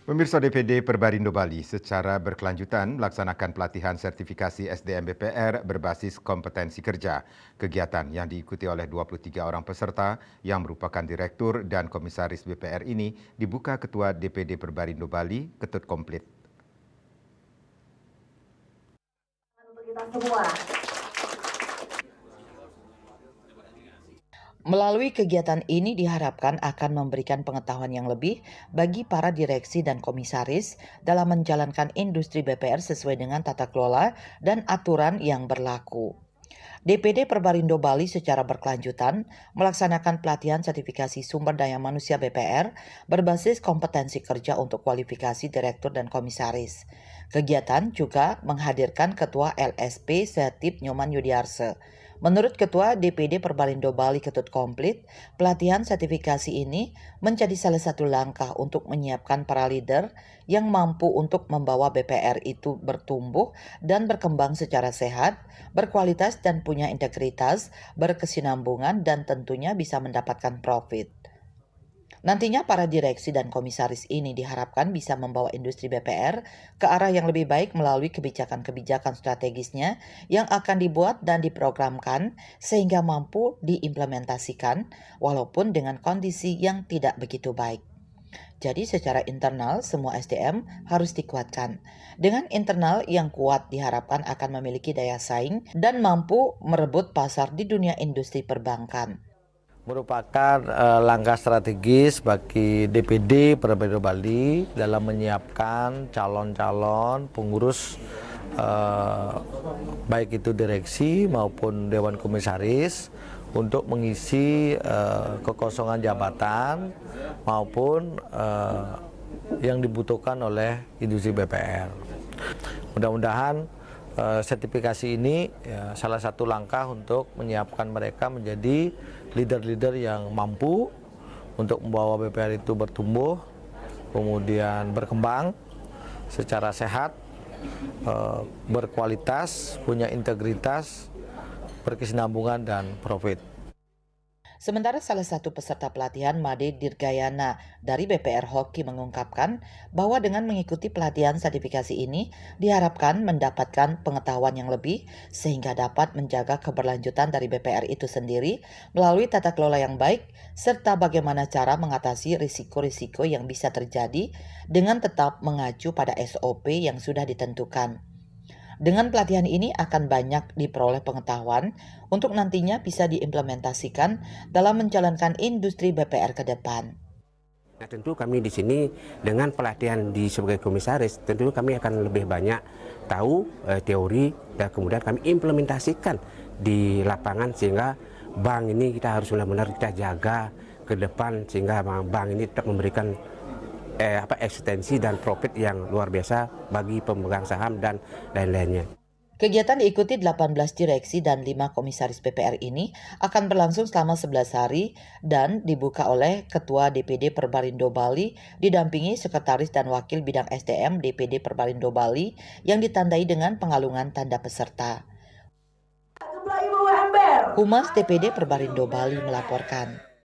Pemirsa DPD Perbarindo Bali secara berkelanjutan melaksanakan pelatihan sertifikasi SDM BPR berbasis kompetensi kerja. Kegiatan yang diikuti oleh 23 orang peserta yang merupakan direktur dan komisaris BPR ini dibuka Ketua DPD Perbarindo Bali, Ketut Komplit. Untuk kita semua. Melalui kegiatan ini diharapkan akan memberikan pengetahuan yang lebih bagi para direksi dan komisaris dalam menjalankan industri BPR sesuai dengan tata kelola dan aturan yang berlaku. DPD Perbarindo Bali secara berkelanjutan melaksanakan pelatihan sertifikasi sumber daya manusia BPR berbasis kompetensi kerja untuk kualifikasi direktur dan komisaris. Kegiatan juga menghadirkan Ketua LSP Setip Nyoman Yudiarse. Menurut Ketua DPD Perbarindo Bali Ketut Komplit, pelatihan sertifikasi ini menjadi salah satu langkah untuk menyiapkan para leader yang mampu untuk membawa BPR itu bertumbuh dan berkembang secara sehat, berkualitas dan punya integritas, berkesinambungan dan tentunya bisa mendapatkan profit. Nantinya para direksi dan komisaris ini diharapkan bisa membawa industri BPR ke arah yang lebih baik melalui kebijakan-kebijakan strategisnya yang akan dibuat dan diprogramkan sehingga mampu diimplementasikan walaupun dengan kondisi yang tidak begitu baik. Jadi secara internal semua SDM harus dikuatkan. Dengan internal yang kuat diharapkan akan memiliki daya saing dan mampu merebut pasar di dunia industri perbankan. Merupakan langkah strategis bagi DPD Perbarindo Bali dalam menyiapkan calon-calon pengurus baik itu direksi maupun Dewan Komisaris untuk mengisi kekosongan jabatan maupun yang dibutuhkan oleh industri BPR. Mudah-mudahan sertifikasi ini salah satu langkah untuk menyiapkan mereka menjadi leader-leader yang mampu untuk membawa BPR itu bertumbuh, kemudian berkembang secara sehat, berkualitas, punya integritas, berkesinambungan dan profit. Sementara salah satu peserta pelatihan Made Dirgayana dari BPR Hoki mengungkapkan bahwa dengan mengikuti pelatihan sertifikasi ini diharapkan mendapatkan pengetahuan yang lebih sehingga dapat menjaga keberlanjutan dari BPR itu sendiri melalui tata kelola yang baik serta bagaimana cara mengatasi risiko-risiko yang bisa terjadi dengan tetap mengacu pada SOP yang sudah ditentukan. Dengan pelatihan ini akan banyak diperoleh pengetahuan untuk nantinya bisa diimplementasikan dalam menjalankan industri BPR ke depan. Nah, tentu kami di sini dengan pelatihan sebagai komisaris, tentu kami akan lebih banyak tahu teori dan kemudian kami implementasikan di lapangan sehingga bank ini kita harus benar-benar kita jaga ke depan sehingga bank ini tetap memberikan eksistensi dan profit yang luar biasa bagi pemegang saham dan lain-lainnya. Kegiatan diikuti 18 direksi dan 5 komisaris BPR ini akan berlangsung selama 11 hari dan dibuka oleh Ketua DPD Perbarindo Bali didampingi Sekretaris dan Wakil Bidang SDM DPD Perbarindo Bali yang ditandai dengan pengalungan tanda peserta. Humas DPD Perbarindo Bali melaporkan.